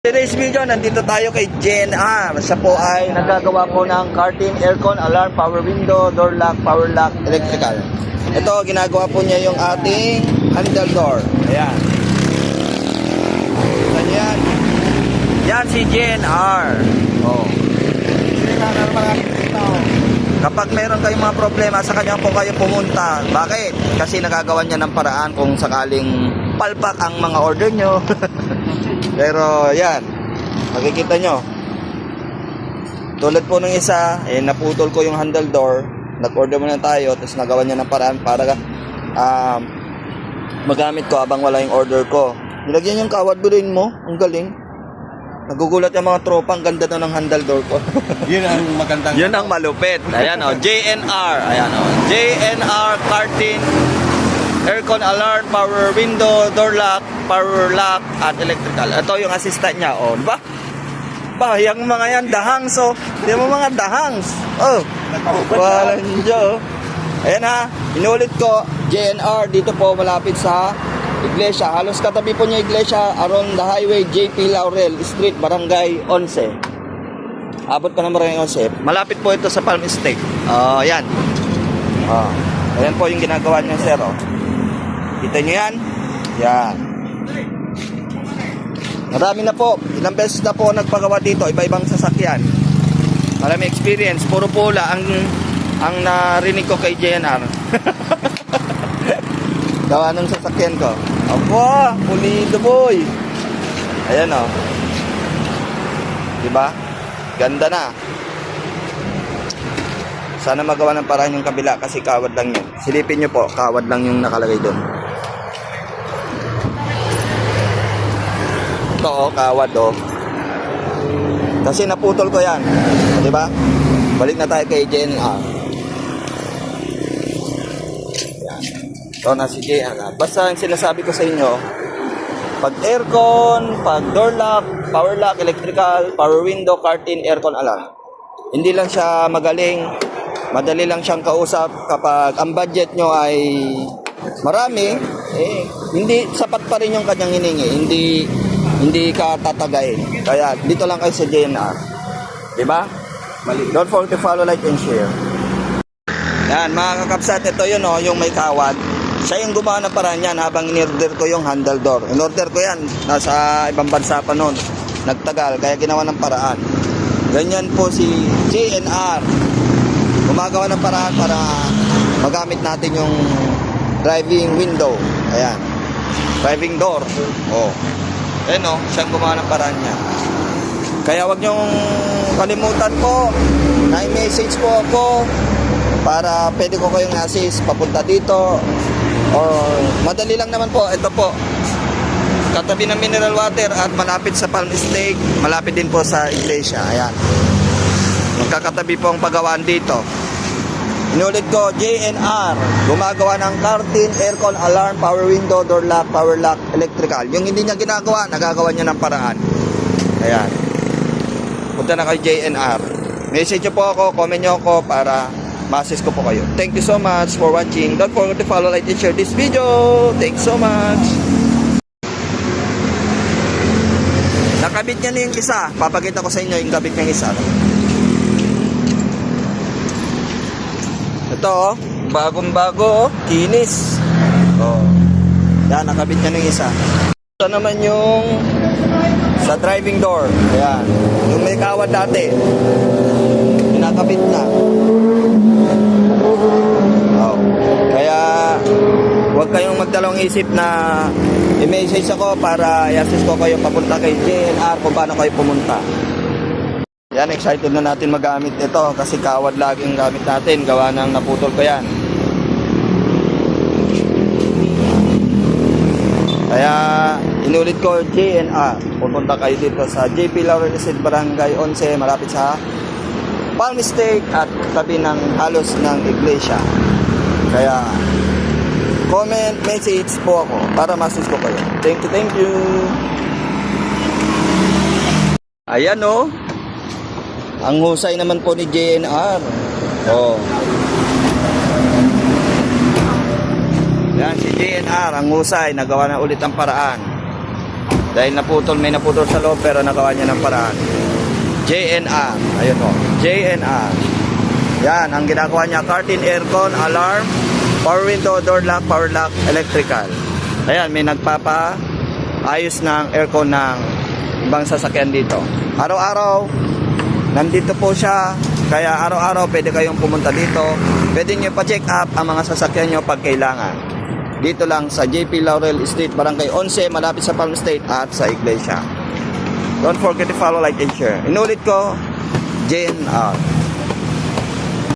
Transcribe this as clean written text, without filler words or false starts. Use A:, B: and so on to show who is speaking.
A: Today's video, nandito tayo kay JNR. Siya po ay nagagawa po ng curtain, aircon, alarm, power window, door lock, power lock, electrical. Ito, ginagawa po niya yung ating handle door. Ayan. Ayan. Yan si JNR. Oh. Kapag meron kayong mga problema, sa kanya po kayo pumunta. Bakit? Kasi nagagawa niya ng paraan kung sakaling palpak ang mga order nyo. Pero yan, makikita nyo. Tulad po ng isa, naputol ko yung handle door. Nag-order muna tayo, tapos nagawa niya ng paraan para magamit ko abang wala yung order ko. Nilagyan yung kawad, biruin mo, ang galing. Nagugulat yung mga tropa, ang ganda na ng handle door ko.
B: Yun ang magandang.
A: Yun ang malupit. Ayan o, JNR. Ayan o, JNR curtain, aircon, alarm, power window, door lock, power lock, at electrical. Ito yung assistant niya. O, diba? Ba, yung mga yan, dahangs o. Yung mga dahangs. Oh, walang Diyo. Ayan ha, inulit ko, JNR, dito po malapit sa iglesia. Halos katabi po niya iglesia, around the highway, JP Laurel Street, Barangay 11. Abot pa ng Barangay 11. Malapit po ito sa Palm Estate. Ayan. Ayan po yung ginagawa niya, sir. Kita niyo yan? Yan. Marami na po. Ilang beses na po nagpagawa dito. Iba-ibang sasakyan. Marami experience. Puro pula ang narinig ko kay JNR. Gawa ng sasakyan ko. Aba, pulido boy. Ayan o. Diba? Ganda na. Sana magawa ng paraan yung kabila kasi kawad lang yun. Silipin nyo po, kawad lang yung nakalagay doon. Ito o, kawad o. Kasi naputol ko yan. Diba? Balik na tayo kay JNR. Yan. Ito na si JNR. Basta yung sinasabi ko sa inyo, pag aircon, pag door lock, power lock, electrical, power window, curtain, aircon, alarm. Hindi lang siya magaling. Madali lang siyang kausap kapag ang budget nyo ay marami, hindi sapat pa rin yung kanyang hiningi. Hindi ka tatagayin. Kaya dito lang kayo sa JNR. Diba? Don't forget to follow, like, and share. Yan, mga kakapsat, ito yun yung may kawad. Siya yung gumawa ng paraan yan habang in-order ko yung handle door. In-order ko yan, nasa ibang bansa pa noon. Nagtagal, kaya ginawa ng paraan. Ganyan po si JNR. Gumagawa ng paraan para magamit natin yung driving window. Ayan. Driving door. Oh. Ayan o, siyang gumawa ng paraan niya. Kaya wag niyong kalimutan po na i-message po ako para pwede ko kayong assist papunta dito. Or madali lang naman po. Ito po. Katabi ng mineral water at malapit sa Palm Estate. Malapit din po sa iglesia. Ayan. Magkakatabi po ang paggawaan dito. Inulit ko, JNR. Gumagawa ng curtain, aircon, alarm, power window, door lock, power lock, electrical. Yung hindi niya ginagawa, nagagawa niya ng paraan. Ayan. Punta na kay JNR. Message niyo po ako, comment niyo ako para ma-assist ko po kayo. Thank you so much for watching. Don't forget to follow, like, and share this video. Thanks so much. Nakabit niya na yung isa. Papakita ko sa inyo yung kabit niyang isa. Ito, bagong-bago, kinis. Yan, nakabit niya ng isa. Ito naman yung sa driving door. Ayan, yung may kawad dati. Nakabit na. Kaya, huwag kayong magdalawang isip na i-message ako para i-assist ko kayo papunta kay JNR kung paano kayo pumunta. Yan, excited na natin magamit ito kasi kawad laging gamit natin. Gawa ng naputol ko yan. Kaya, inulit ko JNR. Pupunta kayo dito sa JP Laurel Street, Barangay 11, malapit sa Palm Estate at tabi ng halos ng iglesia. Kaya, comment, message po ako para ma-assist ko kayo. Thank you, thank you. Ayan o. Ang husay naman po ni JNR. Oh. Yan si JNR, ang husay, nagawa na ulit ang paraan. Dahil may naputol sa loob pero nagawa niya ng paraan. JNR. Ayun o. JNR. Yan, ang ginagawa niya, curtain, aircon, alarm, power window, door lock, power lock, electrical. Ayan, may nagpapa-ayos ng aircon ng ibang sasakyan dito. Araw-araw, nandito po siya. Kaya araw-araw pwede kayong pumunta dito. Pwede nyo pa-check up ang mga sasakyan nyo pag kailangan. Dito lang sa JP Laurel Street, Barangay 11, malapit sa Palm State at sa Iglesia. Don't forget to follow, like, and share. Inulit ko, JNR.